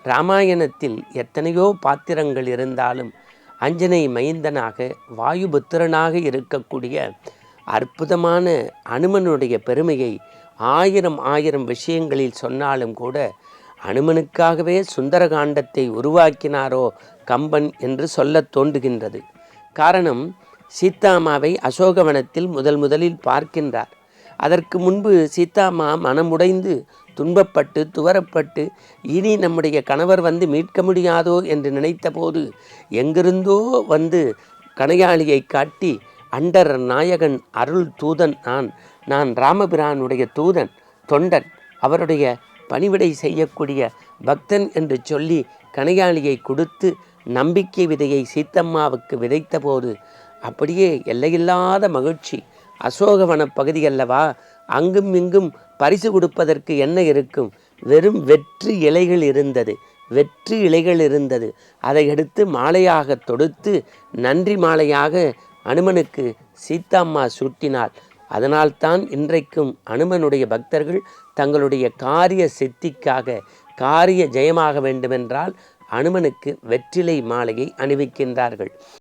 இராமாயணத்தில் எத்தனையோ பாத்திரங்கள் இருந்தாலும் அஞ்சனை மைந்தனாக வாயுபுத்திரனாக இருக்கக்கூடிய அற்புதமான அனுமனுடைய பெருமையை ஆயிரம் ஆயிரம் விஷயங்களில் சொன்னாலும் கூட அனுமனுக்காகவே சுந்தரகாண்டத்தை உருவாக்கினாரோ கம்பன் என்று சொல்லத் தோன்றுகின்றது. காரணம், சீதாமாவை அசோகவனத்தில் முதலில் பார்க்கின்றார். அதற்கு முன்பு சீதாமா மனமுடைந்து துன்பப்பட்டு துவரப்பட்டு இனி நம்முடைய கணவர் வந்து மீட்க முடியாதோ என்று நினைத்தபோது எங்கிருந்தோ வந்து கணையாளியை காட்டி, அண்டர் நாயகன் அருள் தூதன் நான் ராமபிரானுடைய தூதன் தொண்டன், அவருடைய பணிவிடை செய்யக்கூடிய பக்தன் என்று சொல்லி கணையாளியை கொடுத்து நம்பிக்கை விதையை சீத்தம்மாவுக்கு விதைத்த போது அப்படியே எல்லையில்லாத மகிழ்ச்சி. அசோகவன பகுதி அல்லவா, அங்கும் இங்கும் பரிசு கொடுப்பதற்கு என்ன இருக்கும்? வெறும் வெற்று இலைகள் இருந்தது. அதை எடுத்து மாலையாக தொடுத்து நன்றி மாலையாக அனுமனுக்கு சீத்தாம்மா சூட்டினாள். அதனால்தான் இன்றைக்கும் அனுமனுடைய பக்தர்கள் தங்களுடைய காரிய சித்திக்காக, காரிய ஜெயமாக வேண்டுமென்றால் அனுமனுக்கு வெற்றிலை மாலையை அணிவிக்கின்றார்கள்.